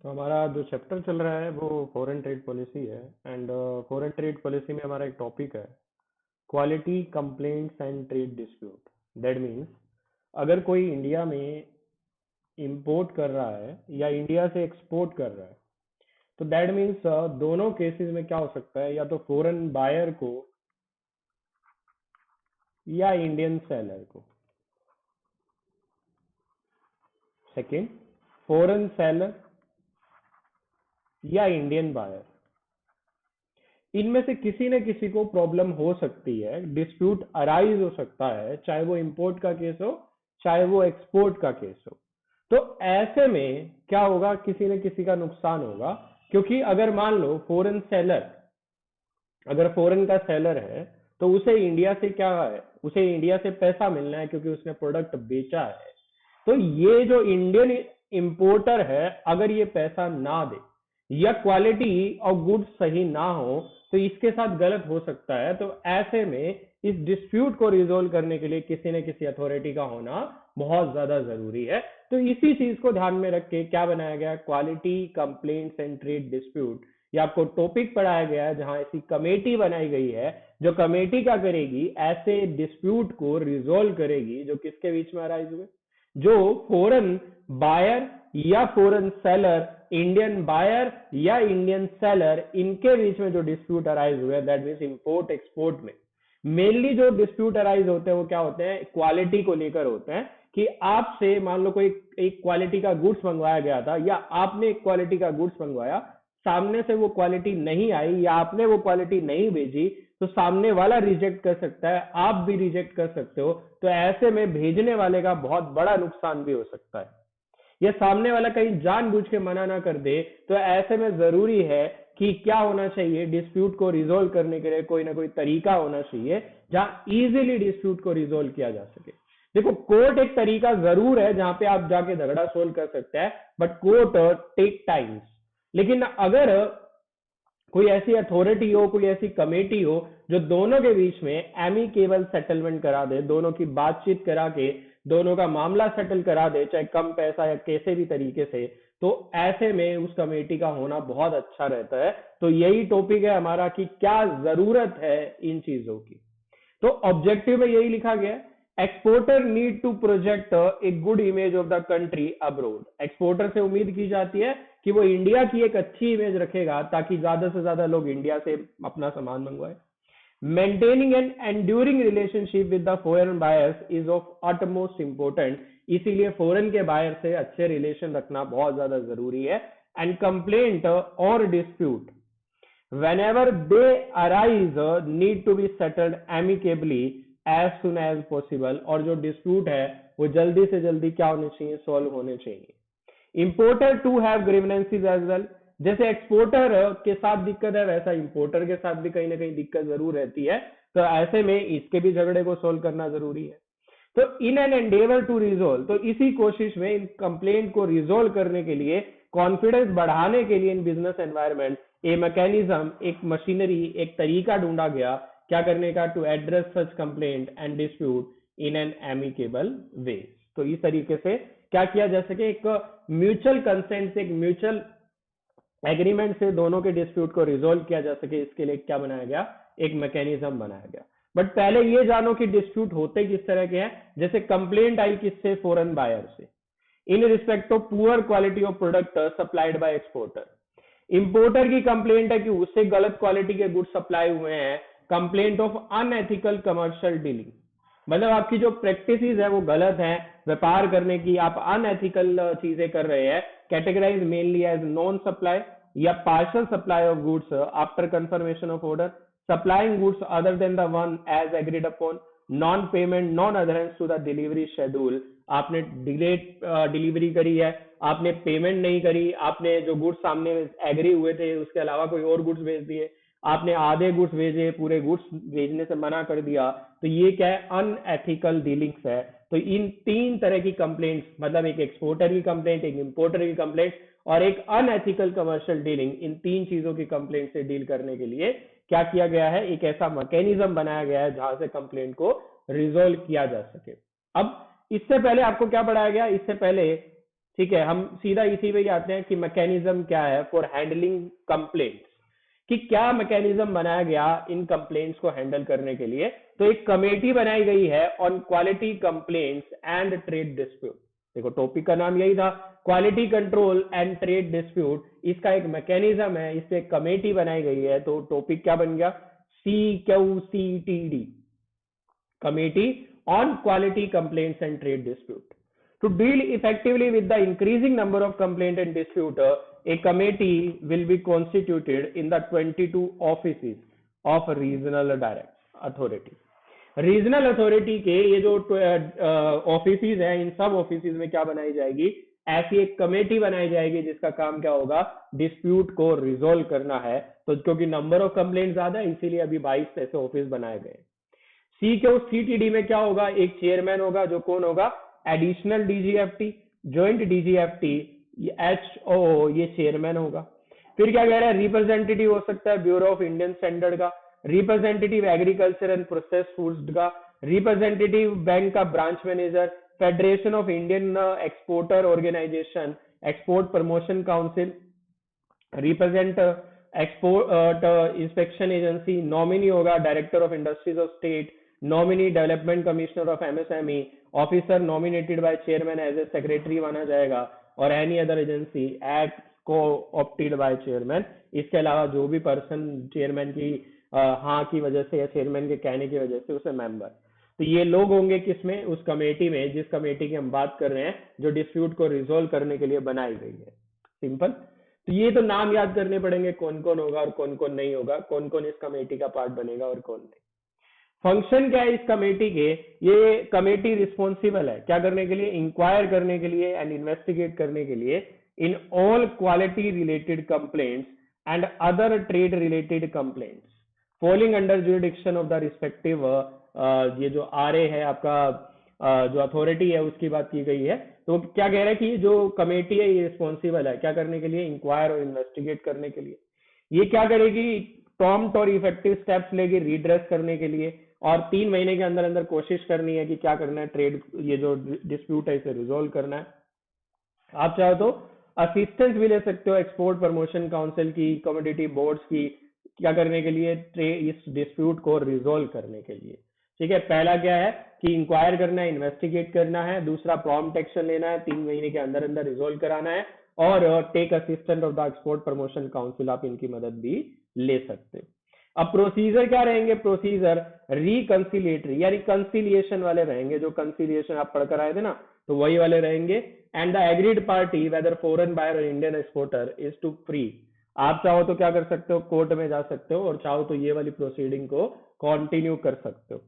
तो हमारा जो चैप्टर चल रहा है वो फॉरेन ट्रेड पॉलिसी है। एंड फॉरेन ट्रेड पॉलिसी में हमारा एक टॉपिक है quality complaints and trade dispute. That means अगर कोई इंडिया में इंपोर्ट कर रहा है या इंडिया से एक्सपोर्ट कर रहा है तो दैट मीन्स दोनों केसेस में क्या हो सकता है, या तो फॉरेन बायर को या इंडियन सेलर को। सेकंड, फॉरेन सेलर या इंडियन बायर, इनमें से किसी न किसी को प्रॉब्लम हो सकती है, डिस्प्यूट अराइज हो सकता है, चाहे वो इंपोर्ट का केस हो चाहे वो एक्सपोर्ट का केस हो। तो ऐसे में क्या होगा, किसी न किसी का नुकसान होगा। क्योंकि अगर मान लो फॉरेन सेलर, अगर फॉरेन का सेलर है तो उसे इंडिया से क्या है, उसे इंडिया से पैसा मिलना है क्योंकि उसने प्रोडक्ट बेचा है। तो ये जो इंडियन इंपोर्टर है अगर ये पैसा ना दे या क्वालिटी और गुड्स सही ना हो तो इसके साथ गलत हो सकता है। तो ऐसे में इस डिस्प्यूट को रिजोल्व करने के लिए किसी न किसी अथॉरिटी का होना बहुत ज्यादा जरूरी है। तो इसी चीज को ध्यान में रख के क्या बनाया गया, quality complaints and trade dispute. ये आपको टॉपिक पढ़ाया गया है जहां ऐसी कमेटी बनाई गई है जो कमेटी क्या करेगी, ऐसे डिस्प्यूट को रिजोल्व करेगी जो किसके बीच में अराइज हुए, जो फॉरेन बायर या फॉरेन सेलर, इंडियन बायर या इंडियन सेलर, इनके बीच में जो डिस्प्यूट अराइज हुए, दैट मीन्स इंपोर्ट एक्सपोर्ट में मेनली जो डिस्प्यूट अराइज होते हैं वो क्या होते हैं, क्वालिटी को लेकर होते हैं। कि आपसे मान लो कोई एक क्वालिटी का गुड्स मंगवाया गया था या आपने एक क्वालिटी का गुड्स मंगवाया, सामने से वो क्वालिटी नहीं आई या आपने वो क्वालिटी नहीं भेजी तो सामने वाला रिजेक्ट कर सकता है, आप भी रिजेक्ट कर सकते हो। तो ऐसे में भेजने वाले का बहुत बड़ा नुकसान भी हो सकता है। या सामने वाला कहीं जानबूझ के मना ना कर दे तो ऐसे में जरूरी है कि क्या होना चाहिए, डिस्प्यूट को रिजोल्व करने के लिए कोई ना कोई तरीका होना चाहिए जहां इजीली डिस्प्यूट को रिजोल्व किया जा सके। देखो, कोर्ट एक तरीका जरूर है जहां पे आप जाके झगड़ा सोल्व कर सकते हैं, बट कोर्ट टेक टाइम्स। लेकिन अगर कोई ऐसी अथॉरिटी हो, कोई ऐसी कमेटी हो जो दोनों के बीच में एमिकेबल सेटलमेंट करा दे, दोनों की बातचीत करा के दोनों का मामला सेटल करा दे, चाहे कम पैसा या कैसे भी तरीके से, तो ऐसे में उस कमेटी का होना बहुत अच्छा रहता है। तो यही टॉपिक है हमारा कि क्या जरूरत है इन चीजों की। तो ऑब्जेक्टिव में यही लिखा गया है, exporter need to project a good image of the country abroad. Exporter से उम्मीद की जाती है कि वो इंडिया की एक अच्छी इमेज रखेगा ताकि ज्यादा से ज्यादा लोग इंडिया से अपना सामान मंगवाए। Maintaining an enduring relationship with the foreign buyers is of utmost important. इसीलिए फॉरेन के बायर से अच्छे रिलेशन रखना बहुत ज्यादा जरूरी है। एंड कंप्लेंट और dispute whenever they arise need to be settled amicably as soon as possible। और जो डिस्प्यूट है वो जल्दी से जल्दी क्या होने चाहिए, सॉल्व होने चाहिए। Importer to have grievances as well. जैसे एक्सपोर्टर के साथ दिक्कत है वैसा इंपोर्टर के साथ भी कहीं ना कहीं दिक्कत जरूर रहती है। तो ऐसे में इसके भी झगड़े को सोल्व करना जरूरी है। तो in an endeavour to resolve, तो इसी कोशिश में इन कंप्लेंट को रिजोल्व करने के लिए, कॉन्फिडेंस बढ़ाने के लिए in business environment a mechanism, एक मशीनरी, एक तरीका ढूंढा गया क्या करने का, to address such complaint and dispute in an amicable way. तो इस तरीके से क्या किया जा सके, एक म्यूचुअल कंसेंट से, एक म्यूचुअल एग्रीमेंट से दोनों के डिस्प्यूट को रिजोल्व किया जा सके, इसके लिए क्या बनाया गया, एक मैकेनिज्म बनाया गया। बट पहले ये जानो कि डिस्प्यूट होते किस तरह के हैं। जैसे कंप्लेंट आई किससे, फॉरेन बायर से, in respect of poor quality of product supplied by exporter. Importer की कंप्लेंट है कि उससे गलत क्वालिटी के गुड्स सप्लाई हुए हैं। Complaint of unethical commercial dealing, मतलब आपकी जो प्रैक्टिसेस है वो गलत है, व्यापार करने की आप अनएथिकल चीजें कर रहे हैं। Categorise mainly as non supply या partial supply of goods after confirmation of order, supplying goods other than the one as agreed upon, non payment, non adherence to the delivery schedule. आपने delayed delivery करी है, आपने payment नहीं करी, आपने जो goods सामने एग्री हुए थे उसके अलावा कोई और गुड्स भेज दिए, आपने आधे गुड्स भेजे, पूरे गुड्स भेजने से मना कर दिया, तो ये क्या है, अनएथिकल डीलिंग्स है। तो इन तीन तरह की कंप्लेंट्स, मतलब एक एक्सपोर्टर की कंप्लेंट, एक इंपोर्टर की कंप्लेंट और एक अनएथिकल कमर्शियल डीलिंग, इन तीन चीजों की कंप्लेंट से डील करने के लिए क्या किया गया है, एक ऐसा मैकेनिज्म बनाया गया है जहां से कंप्लेंट को रिजोल्व किया जा सके। अब इससे पहले आपको क्या पढ़ाया गया, इससे पहले ठीक है, हम सीधा इसी पे ही आते हैं कि मैकेनिज्म क्या है फॉर हैंडलिंग कंप्लेंट्स, कि क्या मैकेनिज्म बनाया गया इन कंप्लेंट्स को हैंडल करने के लिए। तो एक कमेटी बनाई गई है on quality complaints and trade dispute. देखो टॉपिक का नाम यही था, quality control and trade dispute, इसका एक मैकेनिज्म है, इस पे एक कमेटी बनाई गई है, तो टॉपिक क्या बन गया, CQCTD, Committee on Quality Complaints and Trade Dispute. To deal effectively with the increasing number of complaint and dispute, a committee will be constituted in the 22 offices of regional direct authority. Regional authority के ये जो offices हैं, इन सब offices में क्या बनाई जाएगी, ऐसी एक कमेटी बनाई जाएगी जिसका काम क्या होगा, डिस्प्यूट को रिजोल्व करना है। तो क्योंकि नंबर ऑफ कंप्लेंट ज्यादा है इसीलिए अभी 22 ऐसे ऑफिस बनाए गए। CQCTD में क्या होगा, एक चेयरमैन होगा, जो कौन होगा, additional DGFT, joint DGFT, HOO, ये चेयरमैन होगा। फिर क्या कह रहा है, रिप्रेजेंटेटिव हो सकता है ब्यूरो ऑफ इंडियन स्टैंडर्ड का, representative agriculture and process foods का, रिप्रेजेंटेटिव बैंक का branch manager, federation of Indian exporter organisation, export promotion council, represent export inspection agency, nominee होगा director of industries of state, nominee development commissioner of MSME, officer nominated by chairman as a secretary माना जाएगा, और any other agency act co-opted by chairman. इसके अलावा जो भी person chairman की हाँ की वजह से या चेयरमैन के कहने की वजह से उसे मेंबर। तो ये लोग होंगे किसमें, उस कमेटी में, जिस कमेटी की हम बात कर रहे हैं, जो डिस्प्यूट को रिजोल्व करने के लिए बनाई गई है। सिंपल। तो ये तो नाम याद करने पड़ेंगे, कौन कौन होगा और कौन कौन नहीं होगा, कौन कौन इस कमेटी का पार्ट बनेगा और कौन नहीं। फंक्शन क्या है इस कमेटी के, ये कमेटी रिस्पॉन्सिबल है क्या करने के लिए, इंक्वायर करने के लिए एंड इन्वेस्टिगेट करने के लिए in all quality related complaints and other trade related complaints falling under jurisdiction of the respective, ये जो RA है आपका, जो अथॉरिटी है उसकी बात की गई है। तो क्या कह रहा है कि जो कमेटी है ये रिस्पॉन्सिबल है क्या करने के लिए, इंक्वायर और इन्वेस्टिगेट करने के लिए। ये क्या करेगी, प्रॉम्प्ट और इफेक्टिव स्टेप्स लेगी रिड्रेस करने के लिए, और 3 महीने के अंदर अंदर कोशिश करनी है कि क्या करना है, ट्रेड ये जो डिस्प्यूट है इसे रिजोल्व करना है। आप चाहो तो असिस्टेंस भी ले सकते हो एक्सपोर्ट प्रमोशन काउंसिल की, कमोडिटी बोर्ड्स की, क्या करने के लिए, इस डिस्प्यूट को रिजोल्व करने के लिए। ठीक है, पहला क्या है कि इंक्वायर करना है, इन्वेस्टिगेट करना है, दूसरा प्रॉम्प्ट एक्शन लेना है, 3 महीने के अंदर अंदर रिजोल्व कराना है, और take assistant of the export promotion council, आप इनकी मदद भी ले सकते हो। अब प्रोसीजर क्या रहेंगे, प्रोसीजर रिकंसिलिएटरी यानी कंसिलिएशन वाले रहेंगे, जो कंसिलिएशन आप पढ़कर आए थे ना, तो वही वाले रहेंगे। And the agreed party whether foreign buyer और Indian exporter is to free, आप चाहो तो क्या कर सकते हो, कोर्ट में जा सकते हो, और चाहो तो ये वाली प्रोसीडिंग को कंटिन्यू कर सकते हो।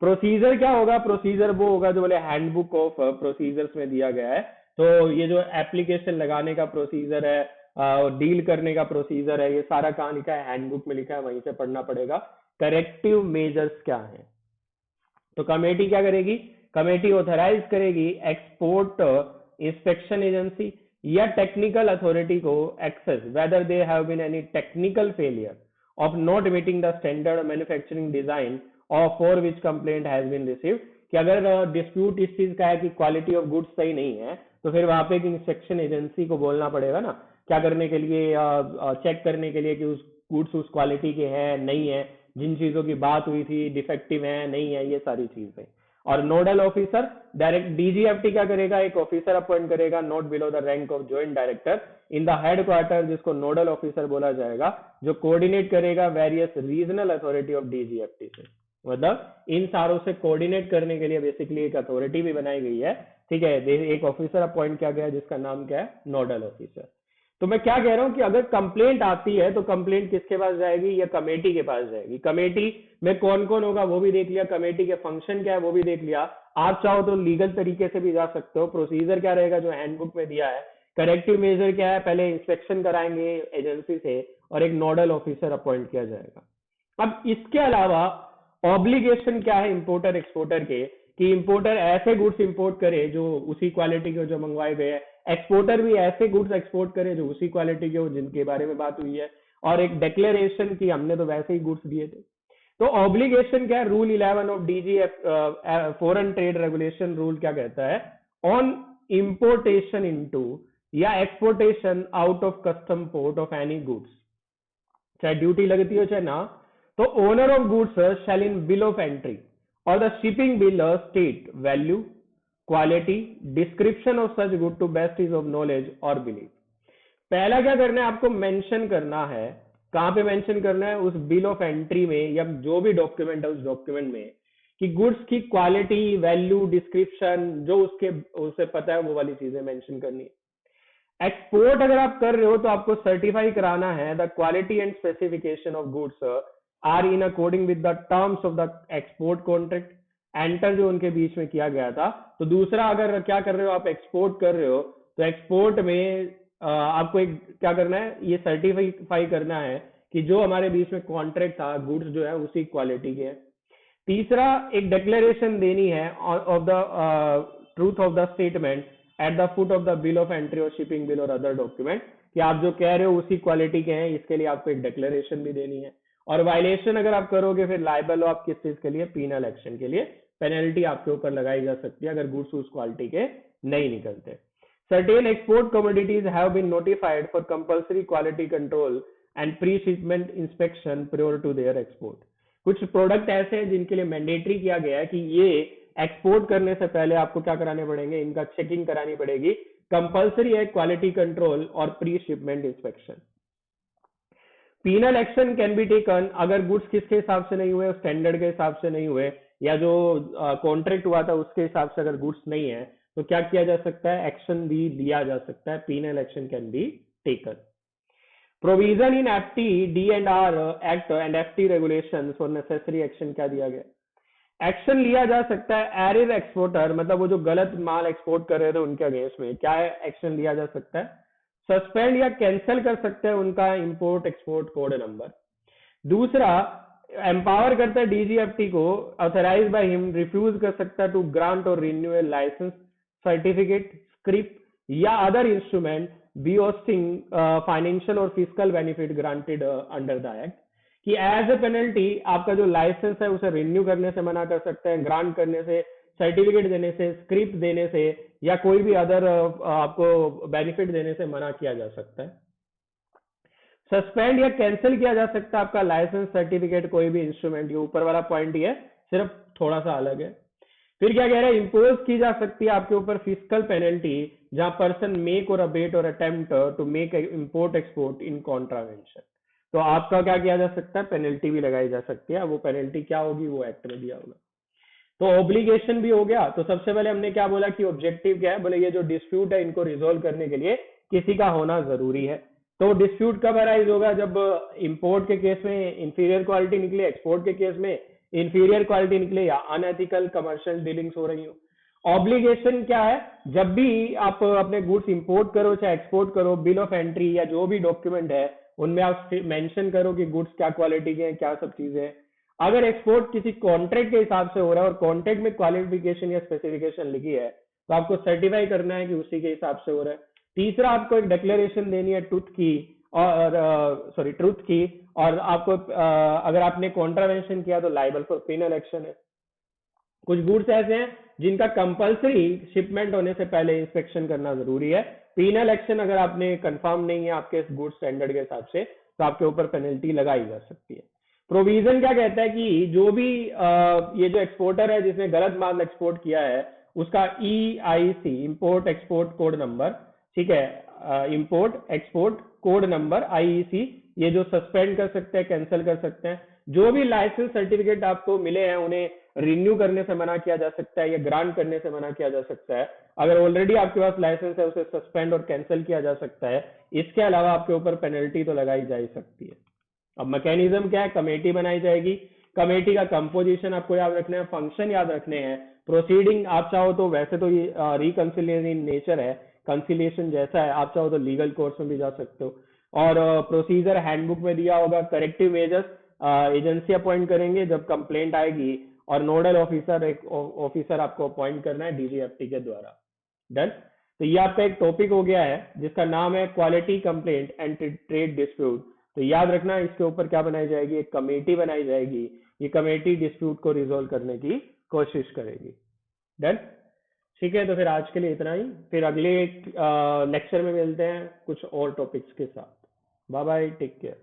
प्रोसीजर क्या होगा, प्रोसीजर वो होगा जो बोले हैंडबुक ऑफ प्रोसीजर्स में दिया गया है। तो ये जो एप्लीकेशन लगाने का प्रोसीजर है, डील करने का प्रोसीजर है, ये सारा कहाँ लिखा है, हैंडबुक में लिखा है, वहीं से पढ़ना पड़ेगा। करेक्टिव मेजर्स क्या है, तो कमेटी क्या करेगी, कमेटी ऑथराइज करेगी एक्सपोर्ट इंस्पेक्शन एजेंसी या टेक्निकल अथॉरिटी को assess whether they have been any technical failure of not meeting the standard manufacturing design और for which complaint has been received, कि अगर डिस्प्यूट इस चीज का है कि क्वालिटी ऑफ गुड्स सही नहीं है, तो फिर वहां पे एक इंस्पेक्शन एजेंसी को बोलना पड़ेगा ना, क्या करने के लिए, चेक करने के लिए कि उस गुड्स उस क्वालिटी के हैं नहीं है, जिन चीजों की बात हुई थी डिफेक्टिव है नहीं है, ये सारी चीजें। और नोडल ऑफिसर डायरेक्ट DGFT क्या करेगा, एक ऑफिसर अपॉइंट करेगा not below the rank of joint director in the headquarter, जिसको नोडल ऑफिसर बोला जाएगा, जो कोऑर्डिनेट करेगा various regional authority of DGFT से। मतलब इन सारों से कोऑर्डिनेट करने के लिए बेसिकली एक अथॉरिटी भी बनाई गई है। ठीक है, एक ऑफिसर अपॉइंट किया गया है जिसका नाम क्या है, नोडल ऑफिसर। तो मैं क्या कह रहा हूं कि अगर कंप्लेंट आती है तो कंप्लेंट किसके पास जाएगी, या कमेटी के पास जाएगी। कमेटी में कौन कौन होगा वो भी देख लिया, कमेटी के फंक्शन क्या है वो भी देख लिया। आप चाहो तो लीगल तरीके से भी जा सकते हो। प्रोसीजर क्या रहेगा जो हैंडबुक में दिया है, करेक्टिव मेजर क्या है, पहले इंस्पेक्शन कराएंगे एजेंसी से और एक नोडल ऑफिसर अपॉइंट किया जाएगा। अब इसके अलावा ऑब्लिगेशन क्या है इंपोर्टर एक्सपोर्टर के, कि इंपोर्टर ऐसे गुड्स इंपोर्ट करे जो उसी क्वालिटी के जो मंगवाए गए हैं, एक्सपोर्टर भी ऐसे गुड्स एक्सपोर्ट करे जो उसी क्वालिटी के हो जिनके बारे में बात हुई है, और एक डिक्लेरेशन की हमने तो वैसे ही गुड्स दिए थे। तो ऑब्लिगेशन क्या है, rule 11 of DGF foreign trade regulation rule क्या कहता है, ऑन इंपोर्टेशन इनटू या exportation out of custom port of any goods, चाहे ड्यूटी लगती हो चाहे ना, तो owner of goods shall in bill of entry और the shipping bill state value, quality, description of such good to best is of knowledge और believe. पहला क्या करना है, आपको मेंशन करना है। कहां पे मेंशन करना है? उस बिल ऑफ एंट्री में या जो भी डॉक्यूमेंट है उस डॉक्यूमेंट में, कि गुड्स की क्वालिटी, वैल्यू, डिस्क्रिप्शन जो उसे पता है वो वाली चीजें मेंशन करनी है। एक्सपोर्ट अगर आप कर रहे हो तो आपको सर्टिफाई कराना है the quality and specification of goods are in according with the terms of the export contract, enter जो उनके बीच में किया गया था। तो दूसरा, अगर क्या कर रहे हो आप, एक्सपोर्ट कर रहे हो, तो एक्सपोर्ट में आपको एक क्या करना है, ये सर्टिफाई करना है कि जो हमारे बीच में कॉन्ट्रैक्ट था, गुड्स जो है उसी क्वालिटी के हैं। तीसरा, एक डिक्लेरेशन देनी है of the truth of the statement at the foot of the bill of entry और शिपिंग बिल और अदर डॉक्यूमेंट, कि आप जो कह रहे हो उसी क्वालिटी के हैं, इसके लिए आपको एक डिक्लेरेशन भी देनी है। और वायलेशन अगर आप करोगे फिर लाइबल हो आप किस चीज के लिए? पीनल एक्शन के लिए, पेनल्टी आपके ऊपर लगाई जा सकती है अगर गुड्स उस क्वालिटी के नहीं निकलते। Certain export commodities have been notified for compulsory quality control and pre-shipment inspection prior to their export. कुछ प्रोडक्ट ऐसे हैं जिनके लिए मैंडेटरी किया गया है कि ये एक्सपोर्ट करने से पहले आपको क्या कराने पड़ेंगे, इनका चेकिंग करानी पड़ेगी। कंपलसरी है क्वालिटी कंट्रोल और pre shipment inspection. Penal action can be taken अगर गुड्स किसके हिसाब से नहीं हुए, स्टैंडर्ड के हिसाब से नहीं हुए, या जो कॉन्ट्रैक्ट हुआ था उसके हिसाब से अगर गुड्स नहीं है, तो क्या किया जा सकता है? एक्शन भी लिया जा सकता है। Penal action can be taken. Provision in FT D and R act and FT regulation for necessary action क्या दिया गया? एक्शन लिया जा सकता है एरियर एक्सपोर्टर, मतलब वो जो गलत माल एक्सपोर्ट कर रहे थे उनके अगेंस्ट में क्या है, एक्शन लिया जा सकता है। सस्पेंड या कैंसिल कर सकते हैं उनका इंपोर्ट एक्सपोर्ट कोड नंबर। दूसरा, एम्पावर करता है डीजीएफटी को, ऑथराइज बाय हिम रिफ्यूज कर सकता है टू ग्रांट और रिन्यूअल लाइसेंस, सर्टिफिकेट, स्क्रिप्ट या अदर इंस्ट्रूमेंट बियोस्टिंग फाइनेंशियल और physical benefit granted under the act, कि एज ए पेनल्टी आपका जो लाइसेंस है उसे रिन्यू करने से मना कर सकते हैं, ग्रांट करने से, सर्टिफिकेट देने से, स्क्रिप्ट देने से या कोई भी अदर आपको बेनिफिट देने से मना किया जा सकता है। सस्पेंड या कैंसिल किया जा सकता है आपका लाइसेंस, सर्टिफिकेट, कोई भी इंस्ट्रूमेंट। ये ऊपर वाला पॉइंट ही है, सिर्फ थोड़ा सा अलग है। फिर क्या कह रहा है, इंपोज की जा सकती है आपके ऊपर फिजिकल पेनल्टी जहां person make or abet or attempt to make import export in contravention. तो आपका क्या किया जा सकता है, पेनल्टी भी लगाई जा सकती है। वो पेनल्टी क्या होगी वो एक्ट में दिया होगा। तो ऑब्लिगेशन भी हो गया। तो सबसे पहले हमने क्या बोला कि ऑब्जेक्टिव क्या है, बोले ये जो डिस्प्यूट है इनको रिजोल्व करने के लिए किसी का होना जरूरी है। तो डिस्प्यूट कब अराइज होगा, जब इंपोर्ट के केस में इंफीरियर क्वालिटी निकले, एक्सपोर्ट के केस में इंफीरियर क्वालिटी निकले या अनएथिकल कमर्शियल डीलिंग्स हो रही हो। ऑब्लिगेशन क्या है, जब भी आप अपने गुड्स इंपोर्ट करो चाहे एक्सपोर्ट करो, बिल ऑफ एंट्री या जो भी डॉक्यूमेंट है उनमें आप मेंशन करो कि गुड्स क्या क्वालिटी के हैं, क्या सब चीजें हैं। अगर एक्सपोर्ट किसी कॉन्ट्रैक्ट के हिसाब से हो रहा है और कॉन्ट्रैक्ट में क्वालिफिकेशन या स्पेसिफिकेशन लिखी है, तो आपको सर्टिफाई करना है कि उसी के हिसाब से हो रहा है। तीसरा, आपको एक डिक्लेरेशन देनी है ट्रुथ की, और आपको अगर आपने कॉन्ट्रावेंशन किया तो लाइबल फॉर पेनल एक्शन है। कुछ गुड्स ऐसे हैं जिनका कंपलसरी शिपमेंट होने से पहले इंस्पेक्शन करना जरूरी है। पेनल एक्शन अगर आपने कंफर्म नहीं है आपके गुड्स स्टैंडर्ड के हिसाब से, तो आपके ऊपर पेनल्टी लगाई जा सकती है। प्रोविजन क्या कहता है कि जो भी ये जो एक्सपोर्टर है जिसने गलत माल एक्सपोर्ट किया है, उसका EIC, import export code number, ठीक है, import export code number IEC, ये जो सस्पेंड कर सकते हैं, कैंसिल कर सकते हैं। जो भी लाइसेंस सर्टिफिकेट आपको मिले हैं उन्हें रिन्यू करने से मना किया जा सकता है या ग्रांट करने से मना किया जा सकता है। अगर ऑलरेडी आपके पास लाइसेंस है उसे सस्पेंड और कैंसिल किया जा सकता है। इसके अलावा आपके ऊपर पेनल्टी तो लगाई जा ही सकती है। अब मैकेनिज्म क्या है, कमेटी बनाई जाएगी। कमेटी का कंपोजिशन आपको याद रखना है, फंक्शन याद रखने हैं। प्रोसीडिंग आप चाहो तो, वैसे तो ये रिकंसिलिएशन इन नेचर है, कंसिलिएशन जैसा है, आप चाहो तो लीगल कोर्स में भी जा सकते हो। और प्रोसीजर हैंडबुक में दिया होगा। करेक्टिव मेजर्स एजेंसी अपॉइंट करेंगे जब कंप्लेंट आएगी, और नोडल ऑफिसर, एक ऑफिसर आपको अपॉइंट करना है DGFT के द्वारा। डन। तो ये आपका एक टॉपिक हो गया है जिसका नाम है quality complaint and trade dispute. तो याद रखना इसके ऊपर क्या बनाई जाएगी, एक कमेटी बनाई जाएगी। ये कमेटी डिस्प्यूट को रिजोल्व करने की कोशिश करेगी। डन। ठीक है, तो फिर आज के लिए इतना ही। फिर अगले लेक्चर में मिलते हैं कुछ और टॉपिक्स के साथ। Bye bye, take care.